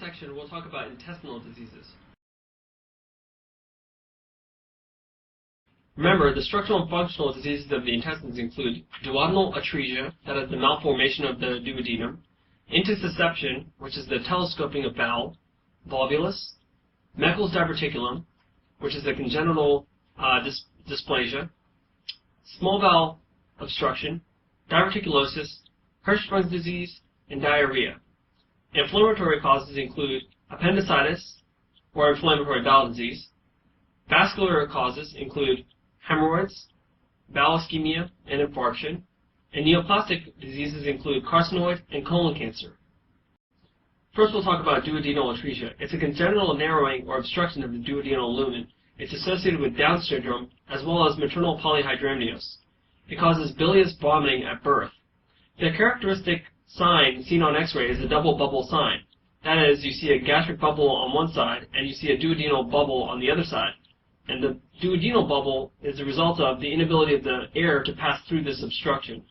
section, we'll talk about intestinal diseases. Remember, the structural and functional diseases of the intestines include duodenal atresia, that is the malformation of the duodenum, intussusception, which is the telescoping of bowel, volvulus, Meckel's diverticulum, which is a congenital dysplasia, small bowel obstruction, diverticulosis, Hirschsprung's disease, and diarrhea. Inflammatory causes include appendicitis, or inflammatory bowel disease. Vascular causes include hemorrhoids, bowel ischemia, and infarction. And neoplastic diseases include carcinoid and colon cancer. First, we'll talk about duodenal atresia. It's a congenital narrowing or obstruction of the duodenal lumen. It's associated with Down syndrome as well as maternal polyhydramnios. It causes bilious vomiting at birth. The characteristic sign seen on X-ray is a double bubble sign. That is, you see a gastric bubble on one side and you see a duodenal bubble on the other side. And the duodenal bubble is the result of the inability of the air to pass through this obstruction.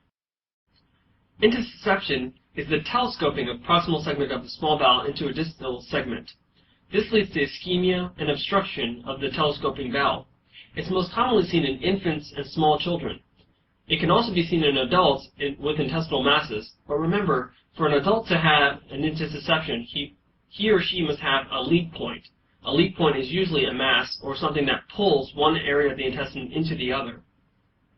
Intussusception is the telescoping of proximal segment of the small bowel into a distal segment. This leads to ischemia and obstruction of the telescoping bowel. It's most commonly seen in infants and small children. It can also be seen in adults with intestinal masses, but remember, for an adult to have an intussusception, he or she must have a leak point. A leak point is usually a mass or something that pulls one area of the intestine into the other.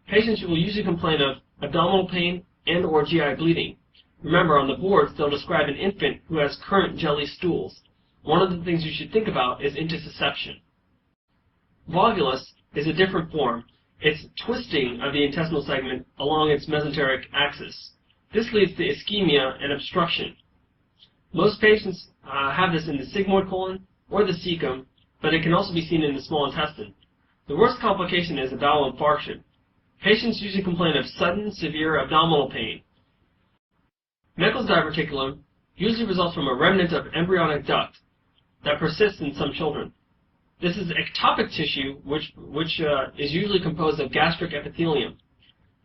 Patients will usually complain of abdominal pain and or GI bleeding. Remember, on the boards, they'll describe an infant who has current jelly stools. One of the things you should think about is intussusception. Volvulus is a different form. It's twisting of the intestinal segment along its mesenteric axis. This leads to ischemia and obstruction. Most patients have this in the sigmoid colon or the cecum, but it can also be seen in the small intestine. The worst complication is a bowel infarction. Patients usually complain of sudden, severe abdominal pain. Meckel's diverticulum usually results from a remnant of embryonic duct that persists in some children. This is ectopic tissue, which is usually composed of gastric epithelium.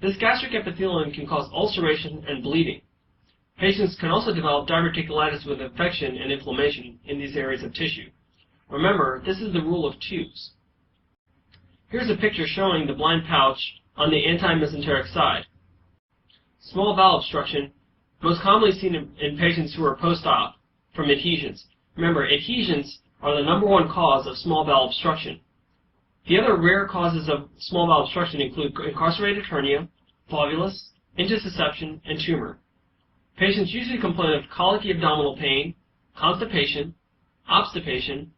This gastric epithelium can cause ulceration and bleeding. Patients can also develop diverticulitis with infection and inflammation in these areas of tissue. Remember, this is the rule of twos. Here's a picture showing the blind pouch on the anti-mesenteric side. Small bowel obstruction, most commonly seen in patients who are post-op from adhesions. Remember, adhesions are the #1 cause of small bowel obstruction. The other rare causes of small bowel obstruction include incarcerated hernia, volvulus, intussusception, and tumor. Patients usually complain of colicky abdominal pain, constipation, obstipation,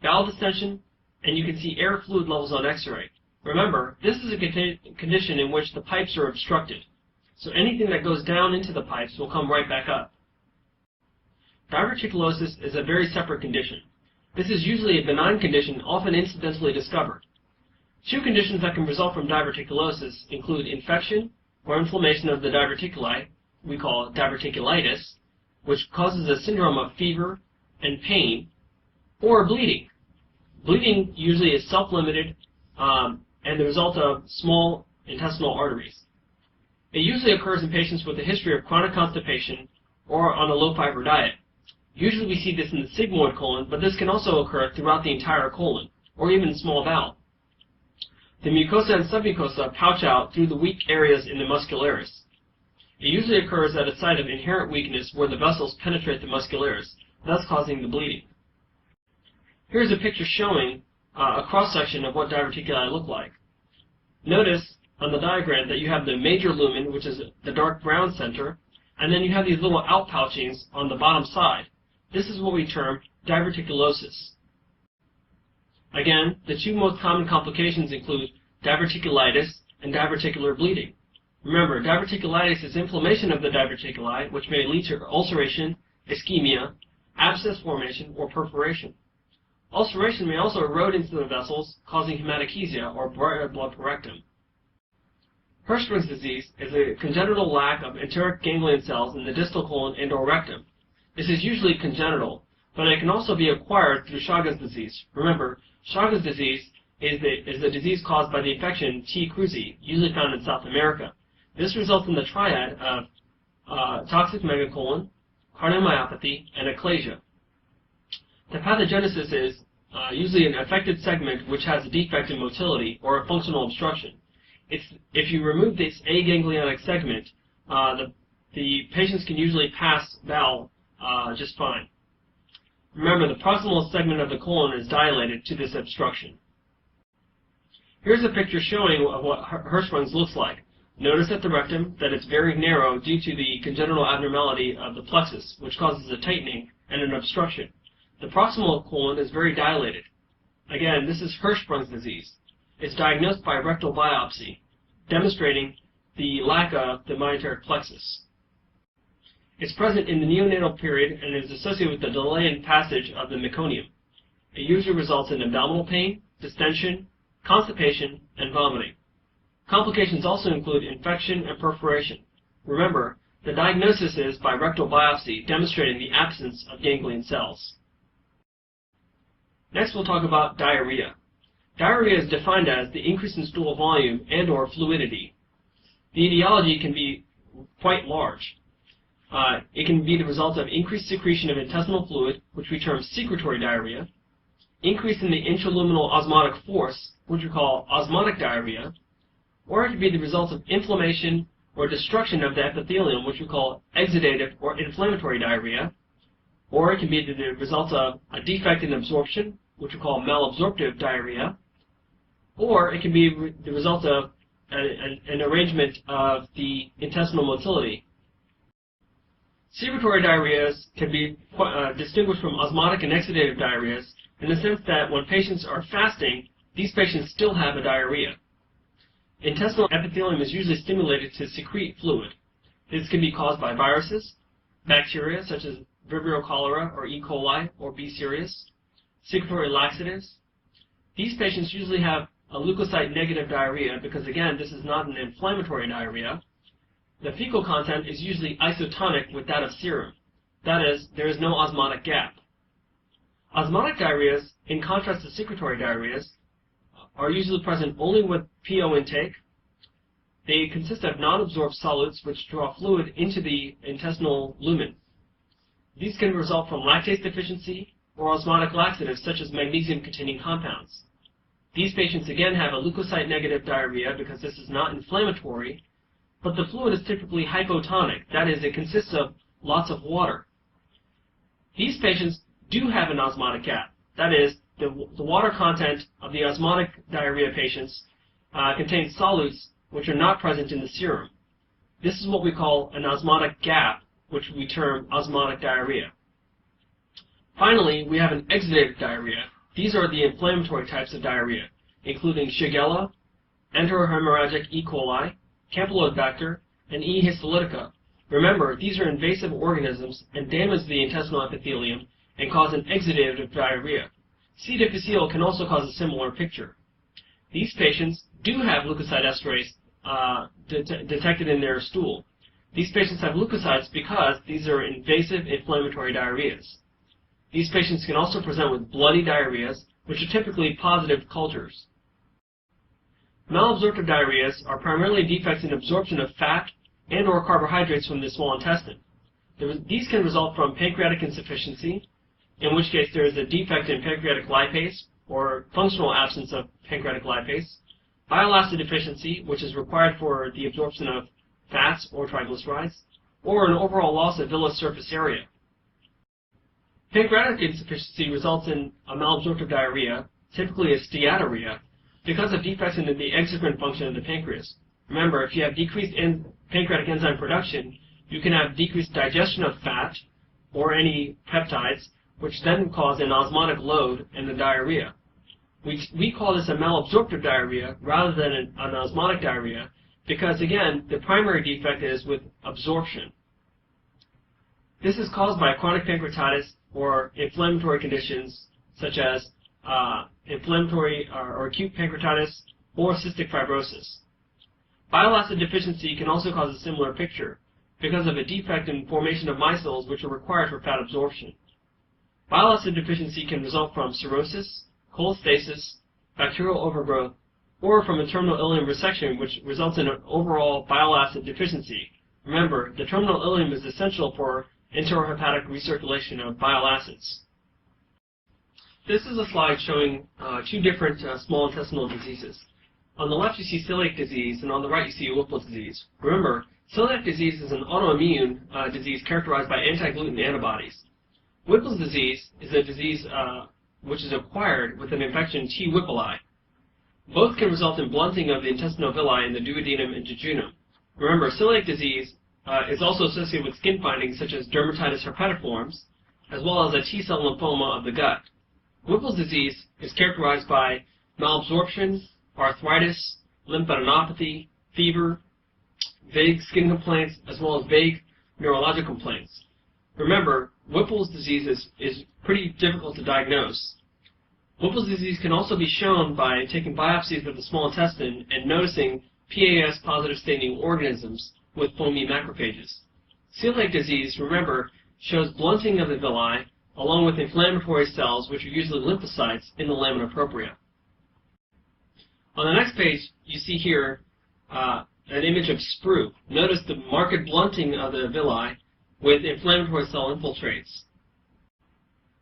bowel distension, and you can see air fluid levels on X-ray. Remember, this is a condition in which the pipes are obstructed, so anything that goes down into the pipes will come right back up. Diverticulosis is a very separate condition. This is usually a benign condition, often incidentally discovered. Two conditions that can result from diverticulosis include infection or inflammation of the diverticuli, we call diverticulitis, which causes a syndrome of fever and pain, or bleeding. Bleeding usually is self-limited and the result of small intestinal arteries. It usually occurs in patients with a history of chronic constipation or on a low-fiber diet. Usually we see this in the sigmoid colon, but this can also occur throughout the entire colon, or even in small bowel. The mucosa and submucosa pouch out through the weak areas in the muscularis. It usually occurs at a site of inherent weakness where the vessels penetrate the muscularis, thus causing the bleeding. Here's a picture showing a cross-section of what diverticuli look like. Notice on the diagram that you have the major lumen, which is the dark brown center, and then you have these little outpouchings on the bottom side. This is what we term diverticulosis. Again, the two most common complications include diverticulitis and diverticular bleeding. Remember, diverticulitis is inflammation of the diverticuli, which may lead to ulceration, ischemia, abscess formation, or perforation. Ulceration may also erode into the vessels, causing hematochezia, or red blood per rectum. Hirschsprung's disease is a congenital lack of enteric ganglion cells in the distal colon and or rectum. This is usually congenital, but it can also be acquired through Chagas disease. Remember, Chagas disease is the disease caused by the infection T. cruzi, usually found in South America. This results in the triad of toxic megacolon, cardiomyopathy, and achalasia. The pathogenesis is usually an affected segment which has a defect in motility or a functional obstruction. If you remove this aganglionic segment, the patients can usually pass bowel just fine. Remember, the proximal segment of the colon is dilated to this obstruction. Here's a picture showing what Hirschsprung's looks like. Notice at the rectum that it's very narrow due to the congenital abnormality of the plexus, which causes a tightening and an obstruction. The proximal colon is very dilated. Again, this is Hirschsprung's disease. It's diagnosed by rectal biopsy, demonstrating the lack of the myenteric plexus. It's present in the neonatal period and is associated with the delay in passage of the meconium. It usually results in abdominal pain, distension, constipation, and vomiting. Complications also include infection and perforation. Remember, the diagnosis is by rectal biopsy, demonstrating the absence of ganglion cells. Next, we'll talk about diarrhea. Diarrhea is defined as the increase in stool volume and/or fluidity. The etiology can be quite large. It can be the result of increased secretion of intestinal fluid, which we term secretory diarrhea, increase in the intraluminal osmotic force, which we call osmotic diarrhea, or it can be the result of inflammation or destruction of the epithelium, which we call exudative or inflammatory diarrhea, or it can be the result of a defect in absorption, which we call malabsorptive diarrhea, or it can be the result of an arrangement of the intestinal motility. Secretory diarrheas can be distinguished from osmotic and exudative diarrheas in the sense that when patients are fasting, these patients still have a diarrhea. Intestinal epithelium is usually stimulated to secrete fluid. This can be caused by viruses, bacteria such as Vibrio cholera or E. coli or B. cereus, secretory laxatives. These patients usually have a leukocyte-negative diarrhea because, again, this is not an inflammatory diarrhea. The fecal content is usually isotonic with that of serum. That is, there is no osmotic gap. Osmotic diarrheas, in contrast to secretory diarrheas, are usually present only with PO intake. They consist of non-absorbed solids which draw fluid into the intestinal lumen. These can result from lactase deficiency or osmotic laxatives such as magnesium-containing compounds. These patients again have a leukocyte-negative diarrhea because this is not inflammatory, but the fluid is typically hypotonic. That is, it consists of lots of water. These patients do have an osmotic gap. That is, the water content of the osmotic diarrhea patients contains solutes which are not present in the serum. This is what we call an osmotic gap, which we term osmotic diarrhea. Finally, we have an exudative diarrhea. These are the inflammatory types of diarrhea, including Shigella, enterohemorrhagic E. coli, Campylobacter, and E. histolytica. Remember, these are invasive organisms and damage the intestinal epithelium and cause an exudative diarrhea. C. difficile can also cause a similar picture. These patients do have leukocyte esterase detected in their stool. These patients have leukocytes because these are invasive inflammatory diarrheas. These patients can also present with bloody diarrheas, which are typically positive cultures. Malabsorptive diarrheas are primarily defects in absorption of fat and/or carbohydrates from the small intestine. These can result from pancreatic insufficiency, in which case there is a defect in pancreatic lipase or functional absence of pancreatic lipase, bile acid deficiency, which is required for the absorption of fats or triglycerides, or an overall loss of villous surface area. Pancreatic insufficiency results in a malabsorptive diarrhea, typically a steatorrhea, because of defects in the exocrine function of the pancreas. Remember, if you have decreased pancreatic enzyme production, you can have decreased digestion of fat or any peptides, which then cause an osmotic load and the diarrhea. We call this a malabsorptive diarrhea rather than an osmotic diarrhea because, again, the primary defect is with absorption. This is caused by chronic pancreatitis or inflammatory conditions such as inflammatory or acute pancreatitis or cystic fibrosis. Bile acid deficiency can also cause a similar picture because of a defect in formation of micelles which are required for fat absorption. Bile acid deficiency can result from cirrhosis, cholestasis, bacterial overgrowth, or from a terminal ileum resection, which results in an overall bile acid deficiency. Remember, the terminal ileum is essential for enterohepatic recirculation of bile acids. This is a slide showing two different small intestinal diseases. On the left you see celiac disease, and on the right you see Whipple's disease. Remember, celiac disease is an autoimmune disease characterized by anti-gluten antibodies. Whipple's disease is a disease which is acquired with an infection T. whippleri. Both can result in blunting of the intestinal villi in the duodenum and jejunum. Remember, celiac disease is also associated with skin findings such as dermatitis herpetiformis, as well as a T-cell lymphoma of the gut. Whipple's disease is characterized by malabsorption, arthritis, lymphadenopathy, fever, vague skin complaints, as well as vague neurologic complaints. Remember, Whipple's disease is pretty difficult to diagnose. Whipple's disease can also be shown by taking biopsies of the small intestine and noticing PAS-positive staining organisms with foamy macrophages. Celiac disease, remember, shows blunting of the villi along with inflammatory cells, which are usually lymphocytes, in the lamina propria. On the next page, you see here an image of sprue. Notice the marked blunting of the villi with inflammatory cell infiltrates.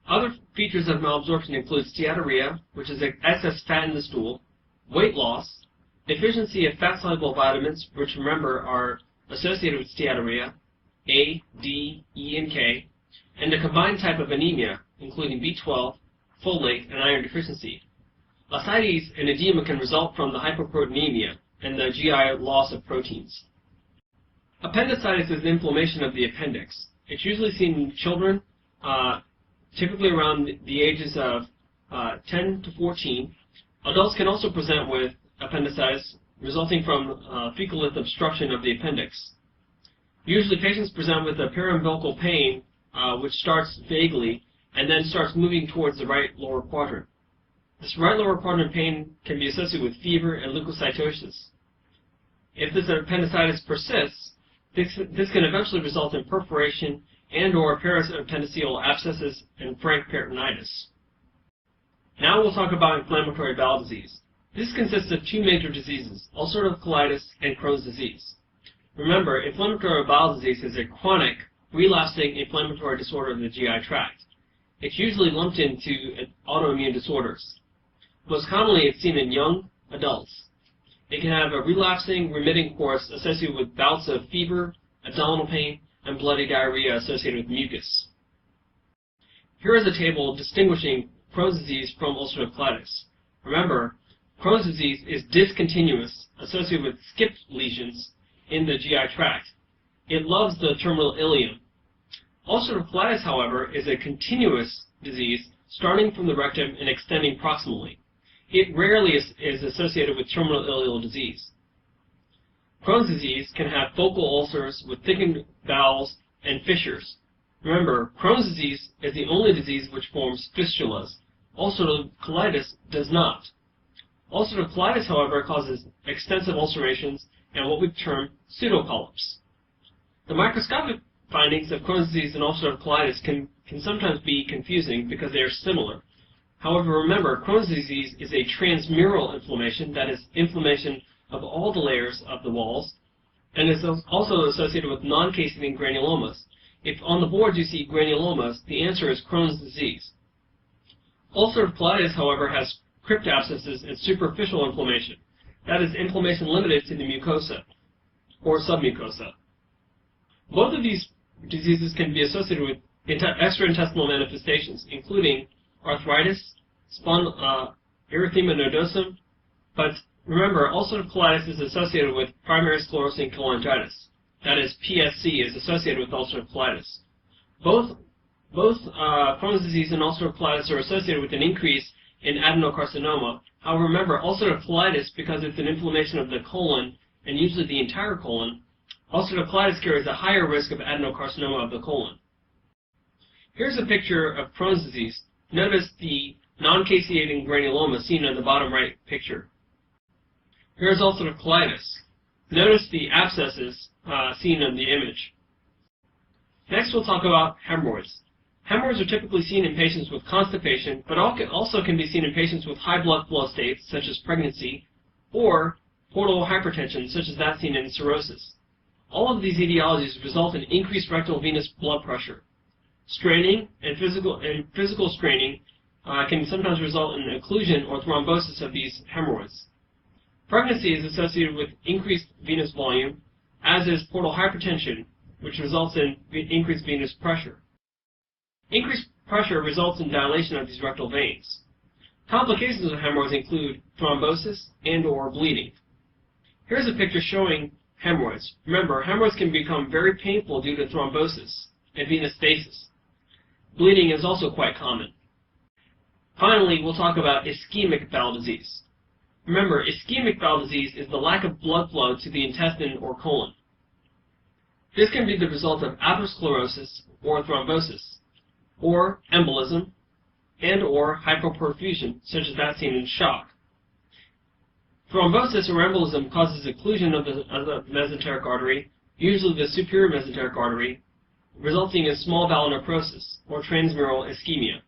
Other features of malabsorption include steatorrhea, which is excess fat in the stool, weight loss, deficiency of fat-soluble vitamins, which remember are associated with steatorrhea, A, D, E, and K, and a combined type of anemia, including B12, folate, and iron deficiency. Ascites and edema can result from the hypoproteinemia and the GI loss of proteins. Appendicitis is inflammation of the appendix. It's usually seen in children, typically around the ages of 10 to 14. Adults can also present with appendicitis resulting from fecal obstruction of the appendix. Usually patients present with a periumbilical pain which starts vaguely and then starts moving towards the right lower quadrant. This right lower quadrant pain can be associated with fever and leukocytosis. If this appendicitis persists, this can eventually result in perforation and/or periappendiceal abscesses and frank peritonitis. Now we'll talk about inflammatory bowel disease. This consists of two major diseases, ulcerative colitis and Crohn's disease. Remember, inflammatory bowel disease is a chronic, relapsing inflammatory disorder of the GI tract. It's usually lumped into autoimmune disorders. Most commonly, it's seen in young adults. It can have a relapsing, remitting course associated with bouts of fever, abdominal pain, and bloody diarrhea associated with mucus. Here is a table distinguishing Crohn's disease from ulcerative colitis. Remember, Crohn's disease is discontinuous, associated with skipped lesions in the GI tract. It loves the terminal ileum. Ulcerative colitis, however, is a continuous disease starting from the rectum and extending proximally. It rarely is associated with terminal ileal disease. Crohn's disease can have focal ulcers with thickened bowels and fissures. Remember, Crohn's disease is the only disease which forms fistulas. Ulcerative colitis does not. Ulcerative colitis, however, causes extensive ulcerations and what we term pseudopolyps. The microscopic findings of Crohn's disease and ulcerative colitis can sometimes be confusing because they are similar. However, remember, Crohn's disease is a transmural inflammation, that is, inflammation of all the layers of the walls, and is also associated with non-caseating granulomas. If on the board you see granulomas, the answer is Crohn's disease. Ulcerative colitis, however, has crypt abscesses and superficial inflammation. That is, inflammation limited to the mucosa or submucosa. Both of these diseases can be associated with extraintestinal manifestations, including arthritis, erythema nodosum, but remember, ulcerative colitis is associated with primary sclerosing cholangitis. That is, PSC is associated with ulcerative colitis. Both Crohn's disease and ulcerative colitis are associated with an increase in adenocarcinoma. However, remember, ulcerative colitis, because it's an inflammation of the colon, and usually the entire colon, ulcerative colitis carries a higher risk of adenocarcinoma of the colon. Here's a picture of Crohn's disease. Notice the non-caseating granuloma seen in the bottom right picture. Here's ulcerative colitis. Notice the abscesses seen in the image. Next, we'll talk about hemorrhoids. Hemorrhoids are typically seen in patients with constipation, but also can be seen in patients with high blood flow states, such as pregnancy, or portal hypertension, such as that seen in cirrhosis. All of these etiologies result in increased rectal venous blood pressure. Straining and physical straining can sometimes result in occlusion or thrombosis of these hemorrhoids. Pregnancy is associated with increased venous volume, as is portal hypertension, which results in increased venous pressure. Increased pressure results in dilation of these rectal veins. Complications of hemorrhoids include thrombosis and/or bleeding. Here's a picture showing hemorrhoids. Remember, hemorrhoids can become very painful due to thrombosis and venous stasis. Bleeding is also quite common. Finally, we'll talk about ischemic bowel disease. Remember, ischemic bowel disease is the lack of blood flow to the intestine or colon. This can be the result of atherosclerosis or thrombosis, or embolism, and/or hypoperfusion, such as that seen in shock. Thrombosis or embolism causes occlusion of the mesenteric artery, usually the superior mesenteric artery, resulting in small bowel necrosis, or transmural ischemia.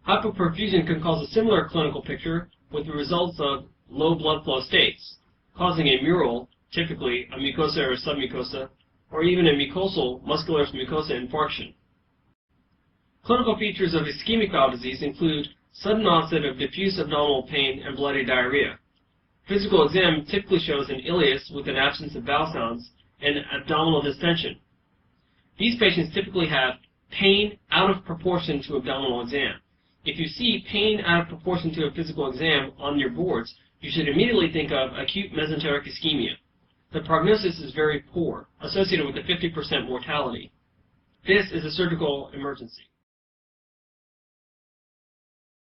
Hypoperfusion can cause a similar clinical picture with the results of low blood flow states, causing a mural, typically a mucosa or submucosa, or even a mucosal muscularis mucosa infarction. Clinical features of ischemic bowel disease include sudden onset of diffuse abdominal pain and bloody diarrhea. Physical exam typically shows an ileus with an absence of bowel sounds and abdominal distension. These patients typically have pain out of proportion to abdominal exam. If you see pain out of proportion to a physical exam on your boards, you should immediately think of acute mesenteric ischemia. The prognosis is very poor, associated with a 50% mortality. This is a surgical emergency.